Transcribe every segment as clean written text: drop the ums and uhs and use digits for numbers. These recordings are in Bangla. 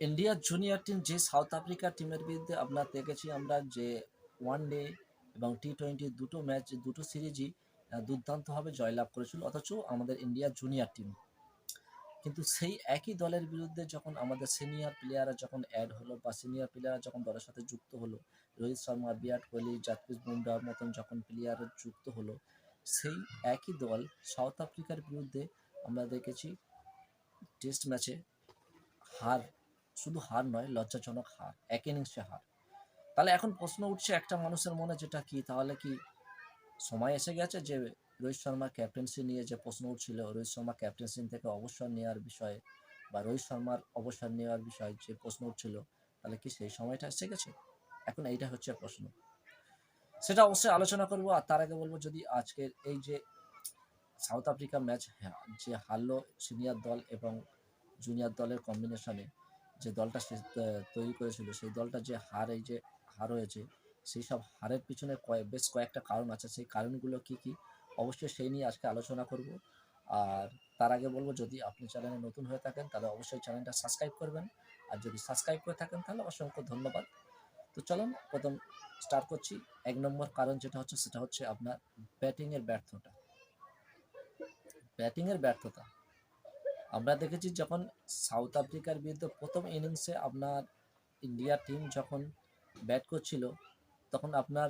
ইন্ডিয়ার জুনিয়র টিম যে সাউথ আফ্রিকার টিমের বিরুদ্ধে আমরা দেখেছি আমরা যে ওয়ান ডে এবং টি-20 দুটো ম্যাচ দুটো সিরিজই দুর্দান্তভাবে জয়লাভ করেছিল, অথচ আমাদের ইন্ডিয়ার জুনিয়র টিম কিন্তু সেই একই দলের বিরুদ্ধে যখন আমাদের সিনিয়র প্লেয়াররা যখন অ্যাড হলো বা সিনিয়র প্লেয়াররা যখন দলের সাথে যুক্ত হলো, রোহিত শর্মা, বিরাট কোহলি, জাসপ্রীত বুমরাহর মতন যখন প্লেয়ার যুক্ত হলো, সেই একই দল সাউথ আফ্রিকার বিরুদ্ধে আমরা দেখেছি টেস্ট ম্যাচে হার, শুধু হার নয়, লজ্জাজনক হার, এক ইনিংসে হার। তাহলে এখন প্রশ্ন উঠছে একটা মানুষের মনে, যেটা কি, তাহলে কি সময় এসে গেছে যে রোহিত শর্মার ক্যাপ্টেন্সি নিয়ে যে প্রশ্ন উঠছিল, রোহিত শর্মা ক্যাপ্টেন্সি থেকে অবসর নেওয়ার বিষয়ে বা রোহিত শর্মার অবসর নেওয়ার বিষয়ে যে প্রশ্ন উঠছিল, তাহলে কি সেই সময়টা এসে গেছে? এখন এইটা হচ্ছে প্রশ্ন, সেটা অবশ্যই আলোচনা করব। আর তার আগে বলবো, যদি আজকের এই যে সাউথ আফ্রিকা ম্যাচ যে হারলো সিনিয়র দল এবং জুনিয়র দলের কম্বিনেশনে, যে দলটা সে তৈরি করেছিল, সেই দলটা যে হার, এই যে হার হয়েছে, সেই সব হারের পিছনে বেশ কয়েকটা কারণ আছে। সেই কারণগুলো কি কি, অবশ্যই সেই নিয়ে আজকে আলোচনা করব। আর তার আগে বলবো, যদি আপনি চ্যানেলে নতুন হয়ে থাকেন তাহলে অবশ্যই চ্যানেলটা সাবস্ক্রাইব করবেন, আর যদি সাবস্ক্রাইব করে থাকেন তাহলে অসংখ্য ধন্যবাদ। তো চলুন প্রথম স্টার্ট করছি। এক নম্বর কারণ যেটা হচ্ছে, সেটা হচ্ছে আপনার ব্যাটিংয়ের ব্যর্থতা। ব্যাটিংয়ের ব্যর্থতা আমরা দেখেছি যখন সাউথ আফ্রিকার বিরুদ্ধে প্রথম ইনিংসে আপনার ইন্ডিয়া টিম যখন ব্যাট করছিল, তখন আপনার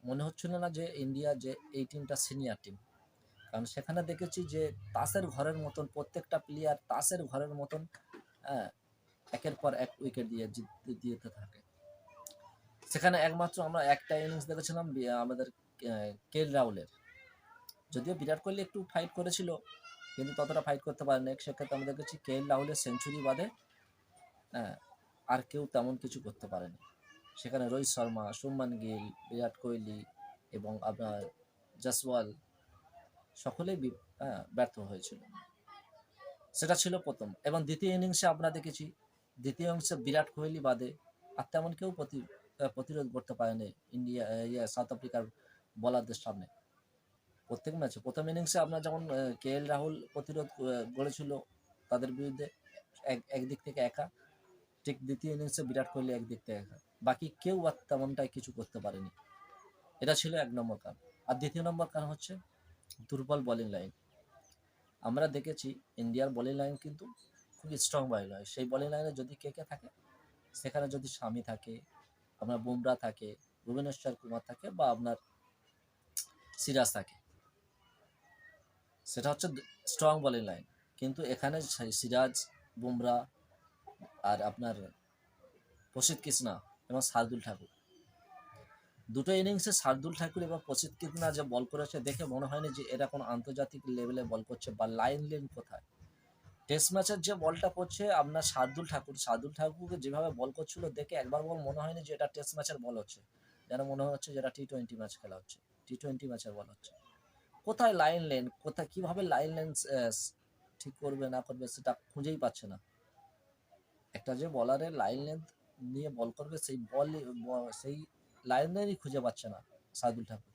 মনে হচ্ছিল না যে ইন্ডিয়া যে এই টিমটা সিনিয়র টিম। কারণ সেখানে দেখেছি যে তাসের ঘরের মতন প্রত্যেকটা প্লেয়ার তাসের ঘরের মতন হ্যাঁ, একের পর এক উইকেট দিতে থাকে। সেখানে একমাত্র আমরা একটা ইনিংস দেখেছিলাম আমাদের কে এল রাহুলের। যদিও বিরাট কোহলি একটু ফাইট করেছিল, কিন্তু ততটা ফাইট করতে পারেনি। সেক্ষেত্রে আমরা দেখেছি কে এল রাহুলের সেঞ্চুরি বাদে হ্যাঁ, আর কেউ তেমন কিছু করতে পারেনি। সেখানে রোহিত শর্মা, শুভমান গিল, বিরাট কোহলি এবং আপনার জসওয়াল সকলেই ব্যর্থ হয়েছিল। সেটা ছিল প্রথম। এবং দ্বিতীয় ইনিংসে আমরা দেখেছি, দ্বিতীয় ইনিংসে বিরাট কোহলি বাদে আর তেমন কেউ প্রতিরোধ করতে পারেনি সাউথ আফ্রিকার বোলারদের সামনে। প্রত্যেক ম্যাচে প্রথম ইনিংসে আপনার যেমন কে এল রাহুল প্রতিরোধ গড়েছিল তাদের বিরুদ্ধে একদিক থেকে একা, ঠিক দ্বিতীয় ইনিংসে বিরাট কোহলি একদিক থেকে একা, বাকি কেউ আর তেমনটাই কিছু করতে পারেনি। এটা ছিল এক নম্বর কারণ। আর দ্বিতীয় নম্বর কারণ হচ্ছে দুর্বল বোলিং লাইন। আমরা দেখেছি ইন্ডিয়ার বোলিং লাইন কিন্তু খুব স্ট্রং বোলিং লাইন। সেই বোলিং লাইনে যদি কে কে থাকে, সেখানে যদি শামি থাকে, আপনার বুমরা থাকে, ভুবনেশ্বর কুমার থাকে বা আপনার সিরাজ থাকে, সেটা হচ্ছে স্ট্রং বোলিং লাইন। কিন্তু এখানে সিরাজ, বুমরা আর আপনার প্রসিদ্ধ কৃষ্ণা এবং শার্দুল ঠাকুর, দুটো ইনিংসে শার্দুল ঠাকুর এবং প্রসিদ্ধ কৃষ্ণা যে বল করেছে, দেখে মনে হয়নি যে এরা কোনো আন্তর্জাতিক লেভেলে বল করছে বা লাইন লেন কোথায়। টেস্ট ম্যাচের যে বলটা করছে আপনার শার্দুল ঠাকুরকে যেভাবে বল করছিল, দেখে একবার বল মনে হয়নি যে এটা টেস্ট ম্যাচের বল হচ্ছে, যেন মনে হচ্ছে যেটা টি-20 ম্যাচ খেলা হচ্ছে, টি-20 ম্যাচের বল হচ্ছে। কোথায় লাইন লেন, কোথায় কিভাবে লাইন লেন ঠিক করবে না করবে, সেটা খুঁজেই পাচ্ছে না। একটা যে বলারের লাইন লেন্থ নিয়ে বল করবে, সেই লাইন লেনই খুঁজে পাচ্ছে না শার্দুল ঠাকুর।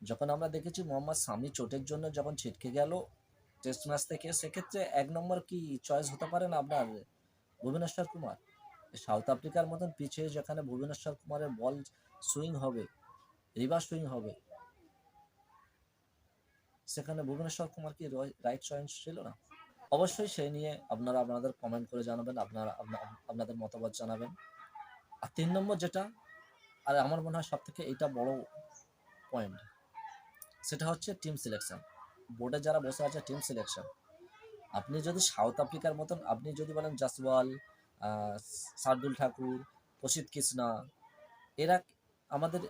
যখন আমরা দেখেছি মোহাম্মদ শামি চোটের জন্য যখন ছিটকে গেল টেস্ট ম্যাচ থেকে, সেক্ষেত্রে এক নম্বর কি চয়েস হতে পারে না আপনার ভুবনেশ্বর কুমার? সাউথ আফ্রিকার মতন পিচে যেখানে ভুবনেশ্বর কুমারের বল সুইং হবে, রিভার্স সুইং হবে, সেখানে ভুবনেশ্বর কুমার কি রাইট চয়েস ছিল না? অবশ্যই সেই নিয়ে আপনারা আপনাদের কমেন্ট করে জানাবেন, আপনাদের মতামত জানাবেন। আর তিন নম্বর যেটা, আর আমার মনে হয় সব থেকে এইটা বড় পয়েন্ট, সেটা হচ্ছে টিম সিলেকশন। বোর্ডে যারা বসে আছে, টিম সিলেকশন। আপনি যদি সাউথ আফ্রিকার মতন আপনি যদি বলেন জাসওয়াল, শার্দুল ঠাকুর, প্রসিদ্ধ কৃষ্ণা, এরা আমাদের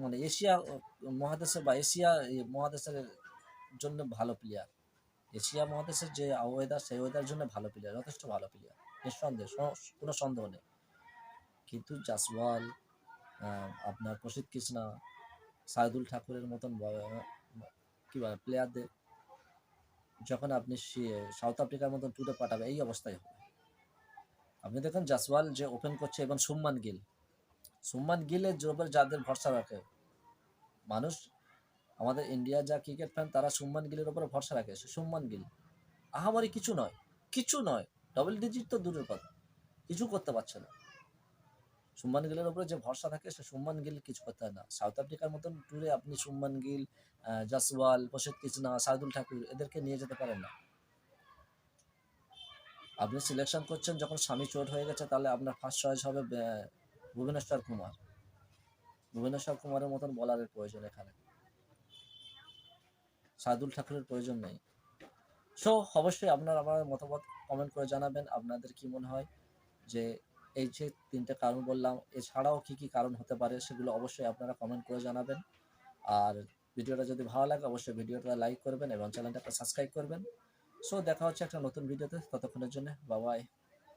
মানে এশিয়া মহাদেশে বা এশিয়া মহাদেশের জন্য ভালো প্লেয়ার। এশিয়া মহাদেশের যে ওয়েদার, সেই ওয়েদার জন্য ভালো প্লেয়ার, যথেষ্ট ভালো প্লেয়ার, নিঃসন্দেহে, কোনো সন্দেহ নেই। কিন্তু জাসওয়াল, আপনার প্রসিদ্ধ কৃষ্ণা, শার্দুল ঠাকুরের মতন কি বলে প্লেয়ারদের যখন আপনি সাউথ আফ্রিকার মতন টুরে পাঠাবে, এই অবস্থায় হবে। আপনি দেখেন জাসওয়াল যে ওপেন করছে এবং শুভমান গিলের উপর যাদের ভরসা রাখে মানুষ, আমাদের ইন্ডিয়া যা ক্রিকেট ফ্যান, তারা শুভমান গিলের উপরে ভরসা রাখে। শুভমান গিল আহামরি কিছু নয়, কিছু নয়, ডবল ডিজিট তো দূরের কথা, কিছু করতে পারছে না। শুভমান গিলের উপরে যে ভরসা থাকে, সে শুভমান গিল কিছু করতে হয় না। সাউথ আফ্রিকার মতন ট্যুরে আপনি শুভমান গিল, জাসওয়াল, প্রসিদ্ধ কৃষ্ণা, শার্দুল ঠাকুর এদেরকে নিয়ে যেতে পারেন না। আপনি সিলেকশন করছেন যখন স্বামী চোট হয়ে গেছে, তাহলে আপনার ফার্স্ট চয়েস হবে ভুবনেশ্বর কুমার। ভুবনেশ্বর কুমারের মতন বলারের প্রয়োজন এখানে, শার্দুল ঠাকুরের প্রয়োজন নেই। সো অবশ্যই আপনার আমার মতামত কমেন্ট করে জানাবেন, আপনাদের কি মনে হয় যে এই যে ৩টে কারণ বললাম, এছাড়াও কি কি কারণ হতে পারে সেগুলো অবশ্যই আপনারা কমেন্ট করে জানাবেন। আর ভিডিওটা যদি ভালো লাগে অবশ্যই ভিডিওটা লাইক করবেন এবং চ্যানেলটাকে সাবস্ক্রাইব করবেন। সো দেখা হচ্ছে একটা নতুন ভিডিওতে, ততক্ষণের জন্য বাই বাই।